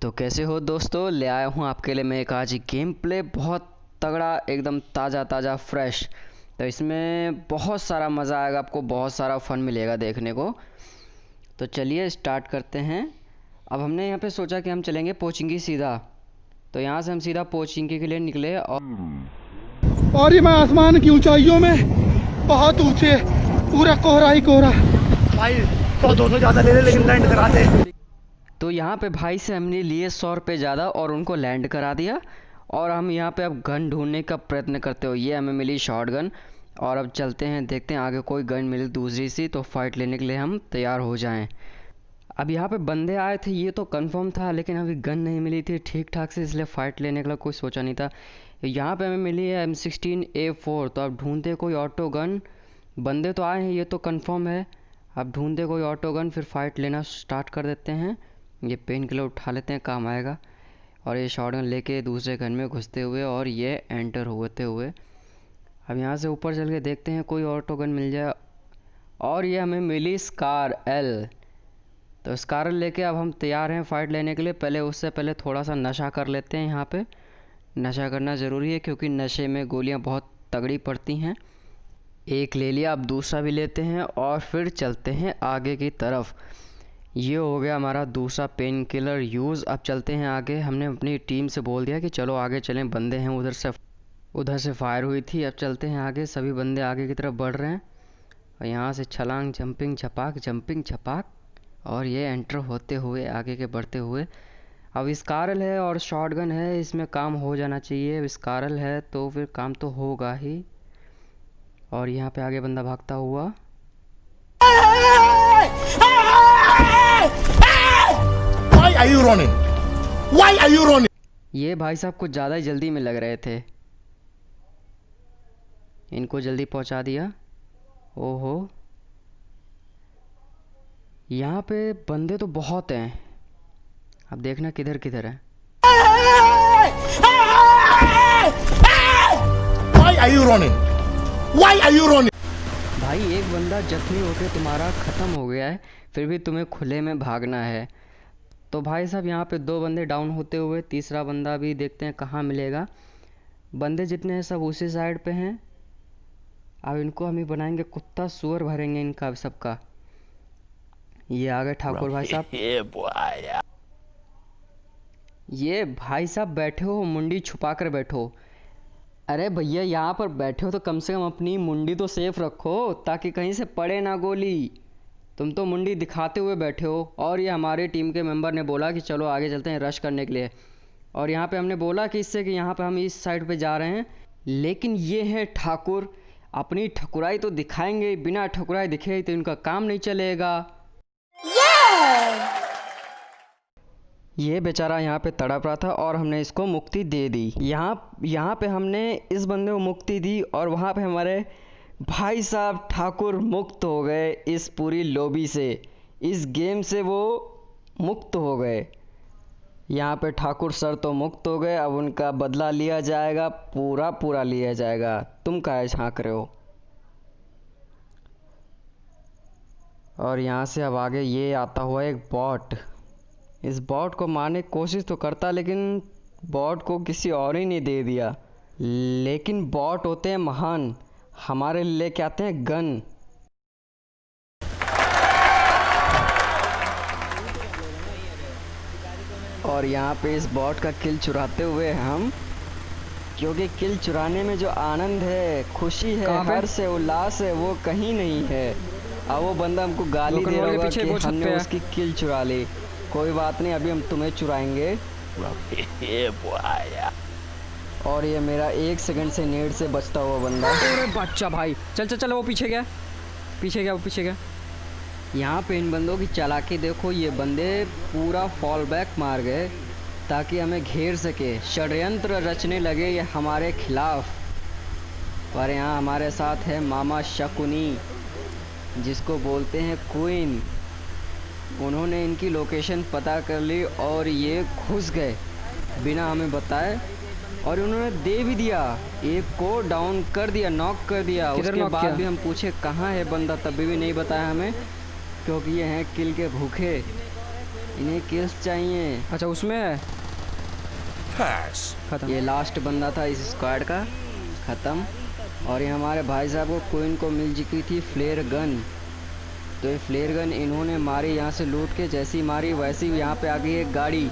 तो कैसे हो दोस्तों, ले आया हूँ आपके लिए मैं एक आज गेम प्ले बहुत तगड़ा, एकदम ताज़ा ताज़ा फ्रेश। तो इसमें बहुत सारा मज़ा आएगा आपको, बहुत सारा फन मिलेगा देखने को। तो चलिए स्टार्ट करते हैं। अब हमने यहाँ पे सोचा कि हम चलेंगे पोचिंकी सीधा। तो यहाँ से हम सीधा पोचिंकी के लिए निकले और ये मैं आसमान की ऊंचाइयों में बहुत ऊंचे, पूरा कोहरा ही कोहरा। भाई तो दोनों ज़्यादा ले ले लेकिन लैंड करा दे। तो यहाँ पे भाई से हमने लिए 100 रुपये ज़्यादा और उनको लैंड करा दिया। और हम यहाँ पे अब गन ढूंढने का प्रयत्न करते हो। ये हमें मिली शॉट गन। और अब चलते हैं, देखते हैं आगे कोई गन मिली दूसरी सी तो फाइट लेने के लिए हम तैयार हो जाएं। अब यहाँ पे बंदे आए थे ये तो कंफर्म था, लेकिन अभी गन नहीं मिली थी ठीक ठाक से, इसलिए फ़ाइट लेने के लिए कोई सोचा नहीं था। यहाँ पे हमें मिली है M16A4। तो अब ढूंढते कोई ऑटो गन। बंदे तो आए हैं ये तो कंफर्म है। अब ढूंढते कोई ऑटो गन, फिर फाइट लेना स्टार्ट कर देते हैं। ये पेन किलर उठा लेते हैं, काम आएगा। और ये शॉटगन लेके दूसरे घर में घुसते हुए और ये एंटर होते हुए अब यहाँ से ऊपर चल के देखते हैं कोई ऑटो गन मिल जाए। और ये हमें मिली स्कार एल। तो स्कार एल लेके अब हम तैयार हैं फाइट लेने के लिए। पहले उससे पहले थोड़ा सा नशा कर लेते हैं। यहाँ पे नशा करना ज़रूरी है क्योंकि नशे में गोलियाँ बहुत तगड़ी पड़ती हैं। एक ले लिया, अब दूसरा भी लेते हैं और फिर चलते हैं आगे की तरफ। ये हो गया हमारा दूसरा पेन किलर यूज़। अब चलते हैं आगे। हमने अपनी टीम से बोल दिया कि चलो आगे चलें, बंदे हैं उधर से फायर हुई थी। अब चलते हैं आगे, सभी बंदे आगे की तरफ बढ़ रहे हैं। और यहाँ से छलांग, जंपिंग छपाक और ये एंटर होते हुए आगे के बढ़ते हुए। अब स्कारल है और शॉटगन है, इसमें काम हो जाना चाहिए। स्कारल है तो फिर काम तो होगा ही। और यहाँ पे आगे बंदा भागता हुआ। Why are you running? Why are you running? ये भाई साहब कुछ ज़्यादा ही जल्दी में लग रहे थे, इनको जल्दी पहुंचा दिया। ओहो, यहाँ पे बंदे तो बहुत हैं। अब देखना किधर किधर है। Why are you running? Why are you running? भाई एक बंदा जख्मी होकर तुम्हारा ख़त्म हो गया है, फिर भी तुम्हें खुले में भागना है। तो भाई साहब यहाँ पे 2 बंदे डाउन होते हुए, तीसरा बंदा भी देखते हैं कहाँ मिलेगा। बंदे जितने हैं सब उसी साइड पे हैं। अब इनको हम ही बनाएंगे कुत्ता, सुअर भरेंगे इनका सबका। ये आ गए ठाकुर भाई साहब। ये भाई साहब बैठे हो, मुंडी छुपा कर बैठो। अरे भैया यहाँ पर बैठे हो तो कम से कम अपनी मुंडी तो सेफ रखो ताकि कहीं से पड़े ना गोली। तुम तो मुंडी दिखाते हुए बैठे हो। और ये हमारे टीम के मेंबर ने बोला कि चलो आगे चलते हैं रश करने के लिए। और यहाँ पे हमने बोला कि इससे कि यहाँ पे हम इस साइड पे जा रहे हैं, लेकिन ये है ठाकुर, अपनी ठकुराई तो दिखाएंगे, बिना ठकुराई दिखे तो इनका काम नहीं चलेगा। ये बेचारा यहाँ पे तड़प रहा था और हमने इसको मुक्ति दे दी। यहाँ पे हमने इस बंदे को मुक्ति दी और वहाँ पे हमारे भाई साहब ठाकुर मुक्त हो गए इस पूरी लॉबी से, इस गेम से वो मुक्त हो गए। यहाँ पे ठाकुर सर तो मुक्त हो गए, अब उनका बदला लिया जाएगा, पूरा लिया जाएगा। तुम काहे झांक रहे हो। और यहाँ से अब आगे ये आता हुआ एक बॉट। इस बॉट को मारने की कोशिश तो करता, लेकिन बॉट को किसी और ही ने दे दिया। लेकिन बॉट होते हैं महान, हमारे लेके आते हैं गन। और यहाँ पे इस बॉट का किल चुराते हुए हम, क्योंकि किल चुराने में जो आनंद है, खुशी है, हर्ष है, उल्लास है, वो कहीं नहीं है। अब वो बंदा हमको गाली दे रहा होगा कि हमने उसकी किल चुरा ली। कोई बात नहीं, अभी हम तुम्हें चुराएंगे। और ये मेरा 1 सेकंड से नेट से बचता हुआ बंदा। अरे बच्चा भाई, चल वो पीछे गया। यहाँ पे इन बंदों की चालाकी देखो, ये बंदे पूरा फॉल बैक मार गए ताकि हमें घेर सके, षड्यंत्र रचने लगे ये हमारे खिलाफ। और यहाँ हमारे साथ है मामा शकुनी, जिसको बोलते हैं क्वीन। उन्होंने इनकी लोकेशन पता कर ली और ये घुस गए बिना हमें बताए। और उन्होंने दे भी दिया, एक को डाउन कर दिया, नॉक कर दिया। उसके बाद भी हम पूछे कहाँ है बंदा, तभी भी नहीं बताया हमें, क्योंकि ये हैं किल के भूखे। इन्हें किल्स चाहिए। अच्छा उसमें है। खत्म। ये लास्ट बंदा था इस स्क्वाड का, ख़त्म। और ये हमारे भाई साहब को क्वीन को मिल चुकी थी फ्लेयर गन। तो ये फ्लेयर गन इन्होंने मारी यहाँ से लूट के, जैसी मारी वैसी यहाँ पे आ गई एक गाड़ी,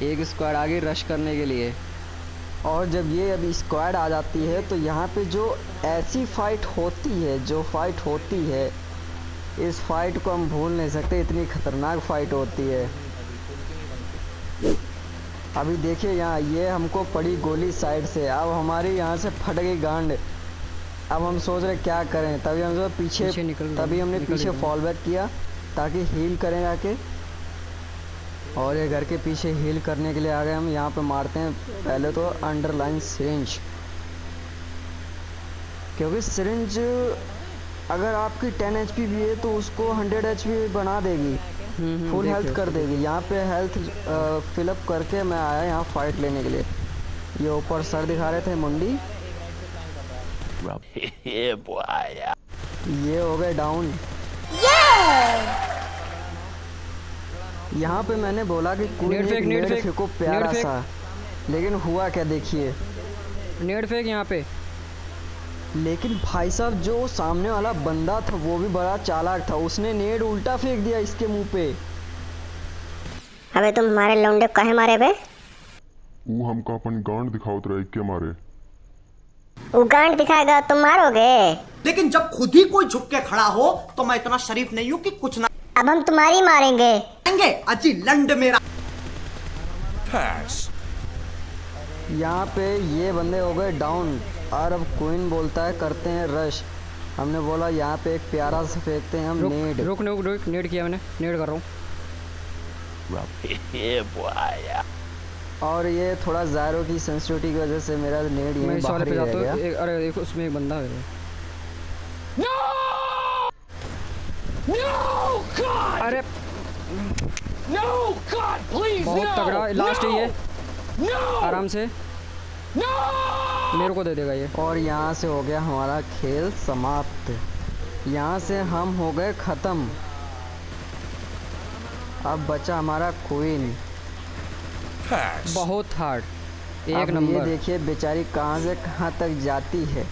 एक स्क्वाड आगे रश करने के लिए। और जब ये अभी स्क्वाड आ जाती है तो यहाँ पे जो ऐसी फाइट होती है, जो फाइट होती है, इस फाइट को हम भूल नहीं सकते, इतनी खतरनाक फाइट होती है। अभी देखिए यहाँ ये हमको पड़ी गोली साइड से, अब हमारी यहाँ से फट गई गांड। अब हम सोच रहे क्या करें, तभी हम पीछे तभी हमने पीछे फॉल बैक किया ताकि हील करें आके। और ये घर के पीछे हील करने के लिए आ गए हम। यहाँ पे मारते हैं पहले तो अंडरलाइन सिरिंज, क्योंकि सिरिंज अगर आपकी 10 HP भी है तो उसको 100 HP बना देगी, फुल हेल्थ कर देगी। यहाँ पे हेल्थ फिलअप करके मैं आया यहाँ फाइट लेने के लिए। ये ऊपर सर दिखा रहे थे मुंडी, ये हो गए डाउन। यहाँ पे मैंने बोला कि कोई नेड फेंको प्यारा सा, लेकिन हुआ क्या देखिए, नेड फेंक यहाँ पे। लेकिन भाई साहब जो सामने वाला बंदा था वो भी बड़ा चालाक था, उसने नेड उल्टा फेंक दिया इसके मुंह पे। अबे तुम हमारे लौंडे काहे मारे बे? वो हमका अपन गांड दिखावत रहे के मारे। वो गांड दिखाएगा तुम मारोगे? लेकिन जब खुद ही कोई झुक के खड़ा हो तो मैं इतना शरीफ नहीं हूँ कि कुछ ना। अब हम तुम्हारी मारेंगे। अजी लंड मेरा। यहाँ पे ये बंदे हो गए डाउन। और अब क्वीन बोलता है करते हैं रश। हमने बोला यहाँ पे एक प्यारा सा फेंकते हैं हम नेड। रुक नेड किया मैंने, नेड कर रहा हूँ। और ये थोड़ा ज़ायरो की सेंसिटिविटी की वजह से मेरा नेड यहीं बाहर ही रह गया। अरे एक उसमें एक बंदा है। अरे बहुत तगड़ा लास्ट है ये। आराम से मेरे को दे देगा ये। और यहाँ से हो गया हमारा खेल समाप्त। यहाँ से हम हो गए ख़त्म। अब बचा हमारा क्वीन। बहुत हार्ड, एक नंबर। नंबर। ये देखिए बेचारी कहाँ से कहाँ तक जाती है।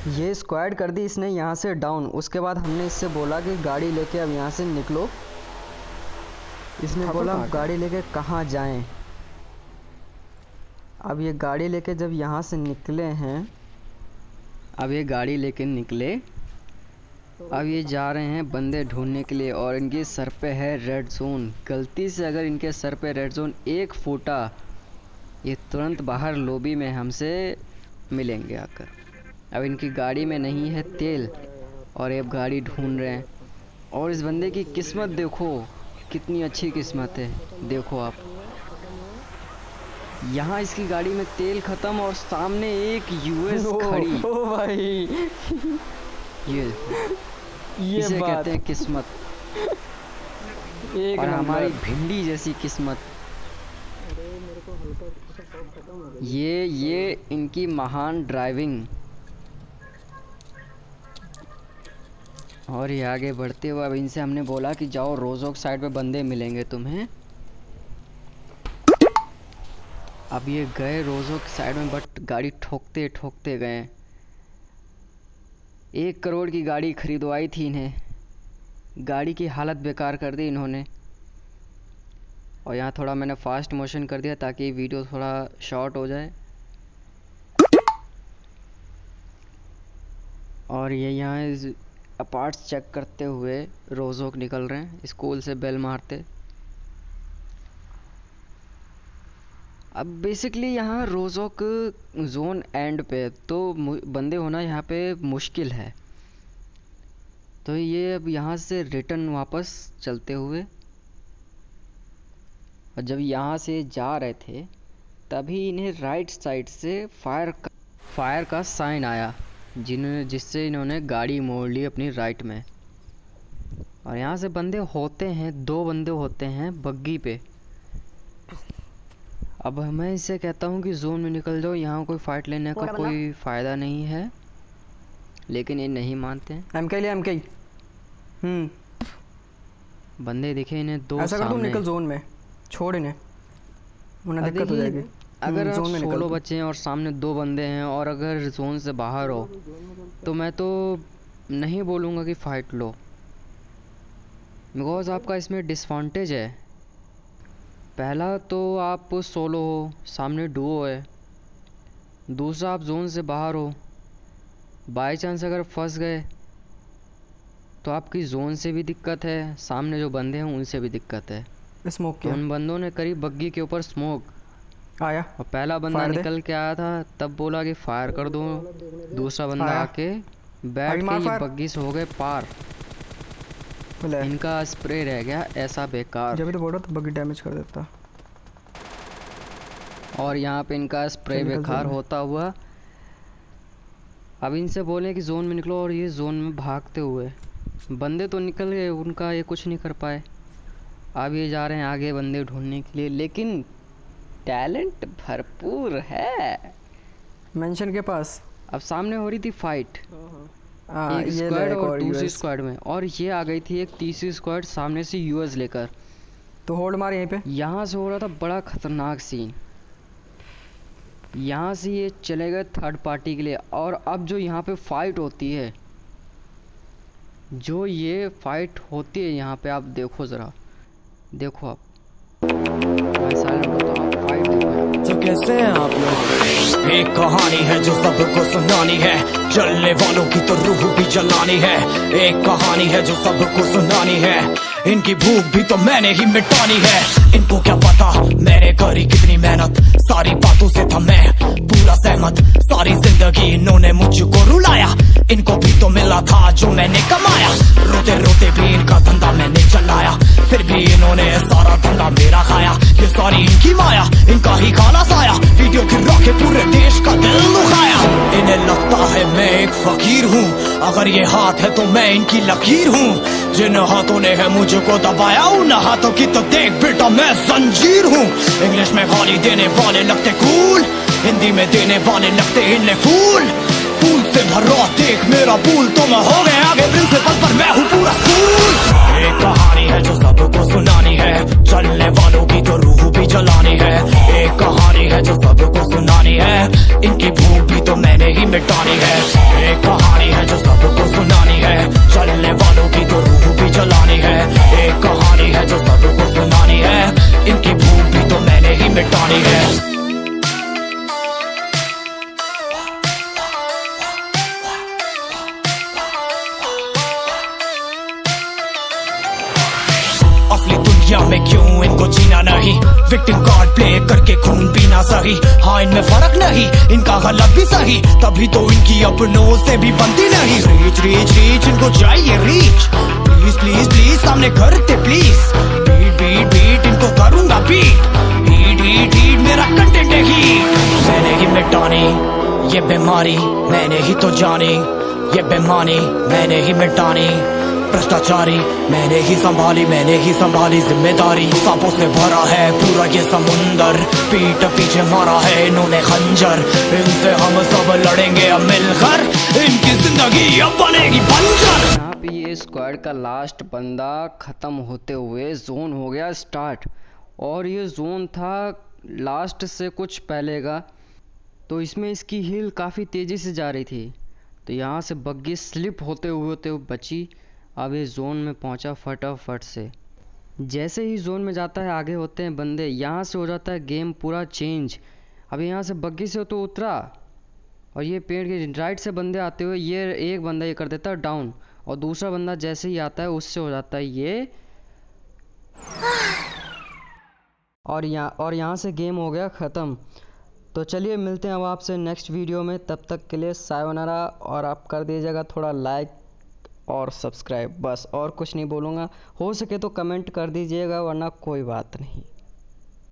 ये स्क्वाड कर दी इसने यहाँ से डाउन। उसके बाद हमने इससे बोला कि गाड़ी लेके अब यहाँ से निकलो। इसने बोला गाड़ी लेके कहाँ जाएं। अब ये गाड़ी लेके जब यहाँ से निकले हैं, अब ये गाड़ी लेके निकले, अब ये जा रहे हैं बंदे ढूंढने के लिए। और इनके सर पे है रेड जोन। गलती से अगर इनके सर पे रेड जोन एक फूटा, ये तुरंत बाहर लॉबी में हमसे मिलेंगे आकर। अब इनकी गाड़ी में नहीं है तेल और ये अब गाड़ी ढूंढ रहे हैं। और इस बंदे की किस्मत देखो, कितनी अच्छी किस्मत है। देखो आप, यहाँ इसकी गाड़ी में तेल ख़त्म और सामने एक यूएस खड़ी। ओ भाई ये इसे कहते हैं किस्मत। एक और हमारी भिंडी जैसी किस्मत। ये इनकी महान ड्राइविंग। और ये आगे बढ़ते हुए अब इनसे हमने बोला कि जाओ रोजोक साइड पे बंदे मिलेंगे तुम्हें। अब ये गए रोजोक साइड में, बट गाड़ी ठोकते ठोकते गए। 1 करोड़ की गाड़ी खरीदवाई थी इन्हें, गाड़ी की हालत बेकार कर दी इन्होंने। और यहाँ थोड़ा मैंने फास्ट मोशन कर दिया ताकि वीडियो थोड़ा शॉर्ट हो जाए। और ये यहाँ अपार्ट्स चेक करते हुए रोजोक निकल रहे हैं, स्कूल से बेल मारते। अब बेसिकली यहाँ रोजोक जोन एंड पे तो बंदे होना यहाँ पे मुश्किल है। तो ये अब यहाँ से रिटर्न वापस चलते हुए, और जब यहाँ से जा रहे थे तभी इन्हें राइट साइड से फायर का साइन आया, जिससे इन्होंने गाड़ी मोड़ ली अपनी राइट में। और यहाँ से बंदे होते हैं, 2 बंदे होते हैं बग्गी पे। अब मैं इससे कहता हूँ कि जोन में निकल जाओ, यहाँ कोई फाइट लेने का कोई फ़ायदा नहीं है, लेकिन ये नहीं मानते हैं। एमके लिया एमके। बंदे दिखे इन्हें दो ऐसा कर तुम सामने। निकल जोन में, छोड़ इन्हें वरना अब दिक्कत हो देखिए, जाएगी। अगर आप जोन में निकल 16 तुम। बच्चे हैं और सामने 2 बंदे हैं और अगर जोन से बाहर हो तो मैं तो नहीं बोलूँगा कि फाइट लो, बिकॉज आपका इसमें डिसवांटेज है। पहला तो आप सोलो हो, सामने डुओ है। दूसरा आप जोन से बाहर हो, बाई चांस अगर फंस गए तो आपकी जोन से भी दिक्कत है, सामने जो बंदे हैं उनसे भी दिक्कत है। स्मोक तो किया उन बंदों ने करीब बग्गी के ऊपर स्मोक, आया। और पहला बंदा फायर दे। निकल के आया था तब बोला कि फायर कर दो। दूसरा बंदा आया। आके बैठ अभी के मार ये फायर। बग्गी से हो गए पार। ले इनका स्प्रे रह गया ऐसा बेकार, जब भी तो बोल रहा था बग्गी डैमेज कर देता। और यहाँ पे इनका स्प्रे चल निकल बेकार जोन में। होता हुआ। अब इनसे बोले कि जोन में निकलो और ये जोन में भागते हुए बंदे तो निकल गए, उनका ये कुछ नहीं कर पाए। अब ये जा रहे हैं आगे बंदे ढूंढने के लिए, लेकिन टैलेंट भरपूर है। मेंशन के पास अब सामने हो रही थी फाइट, एक ये स्क्वाड ले और दूसरी US। स्क्वाड में, और ये आ गई थी एक तीसरी स्क्वाड सामने से यूएस लेकर। तो होल्ड मार यहीं पे। यहाँ से हो रहा था बड़ा खतरनाक सीन। यहाँ से ये चले गए थर्ड पार्टी के लिए, और अब जो यहाँ पे फाइट होती है, जो ये फाइट होती है यहाँ पे, आप देखो ज़रा, देखो आप, मैं साइलेंट होता हूँ, फाइट देखो यहाँ। तो कैसे हैं आप लोग? एक कहानी है जो सबको सुनानी है, चलने वालों की तो रूह भी जलानी है। एक कहानी है जो सबको सुनानी है, इनकी भूख भी तो मैंने ही मिटानी है। इनको क्या पता मैंने करी कितनी मेहनत, सारी बातों से था मैं पूरा सहमत। सारी जिंदगी इन्होंने मुझको रुलाया, इनको भी तो मिला था जो मैंने कमाया। रोते रोते भी इनका धंधा मैंने चलाया, फिर भी इन्होंने सारा धंधा मेरा खाया। ये सारी इनकी माया, इनका ही खाना साया, वीडियो गिरा के पूरे देश का दिल दुखाया। इन्हें लगता है मैं एक फकीर हूँ, अगर ये हाथ है तो मैं इनकी लकीर हूँ। जिन हाथों ने है मुझको दबाया, उन हाथों की तो देख बेटा मैं जंजीर हूँ। इंग्लिश में गाली देने वाले लगते कूल, हिंदी में देने वाले लगते इन्हें फूल। फूल से भरा देख मेरा पूल, तो मैं हो गया आगे प्रिंसिपल पर मैं हूँ पूरा स्कूल। एक कहानी है जो सबको सुनानी है, चलने वालों की तो रूह भी जलानी है। एक कहानी है जो सबको सुनानी है, इनकी भूख भी तो मैंने ही मिटानी है। एक कहानी है जो सबको सुनानी है, चलने वालों की तो रूह भी जलानी है। एक कहानी है जो सबको सुनानी है, इनकी भूख भी तो मैंने ही मिटानी है। असली दुनिया में क्यों इनको जीना नहीं, विक्टिम कार्ड प्ले करके खून पीना सही। हाँ इनमें फर्क नहीं, इनका गलत भी सही, तभी तो इनकी अपनों से भी बनती नहीं। रीच रीच रीच इनको चाहिए रीच, प्लीज प्लीज प्लीज सामने करते प्लीज। बीट बीट बीट इनको करूंगा बीट, हीट हीट हीट मेरा कंटेंट है हीट। मैंने ही मिटानी ये बीमारी, मैंने ही तो जानी ये बेमानी, मैंने ही मिटानी भ्रष्टाचारी। मैंने ही संभाली जिम्मेदारी। सांपों से भरा है पूरा ये समुंदर, पीठ पीछे मारा है इन्होंने खंजर। इनसे हम सब लड़ेंगे अब मिलकर, इनकी जिंदगी अब बनेगी बंजर। यहाँ पे ये स्क्वाड का लास्ट बंदा ख़त्म होते हुए जोन हो गया स्टार्ट, और ये जोन था लास्ट से कुछ पहले का, तो इसमें इसकी हील काफ़ी तेज़ी से जा रही थी। तो यहाँ से बग्गी स्लिप होते हुए बची। अब ये जोन में पहुंचा फटाफट से। जैसे ही जोन में जाता है आगे होते हैं बंदे, यहाँ से हो जाता है गेम पूरा चेंज। अब यहाँ से बग्गी से तो उतरा, और ये पेड़ के राइट से बंदे आते हुए ये एक बंदा ये कर देता है डाउन, और दूसरा बंदा जैसे ही आता है उससे हो जाता है ये, और यहाँ से गेम हो गया ख़त्म। तो चलिए मिलते हैं अब आपसे नेक्स्ट वीडियो में, तब तक के लिए सायोनारा। और आप कर दीजिएगा थोड़ा लाइक और सब्सक्राइब, बस और कुछ नहीं बोलूँगा। हो सके तो कमेंट कर दीजिएगा, वरना कोई बात नहीं।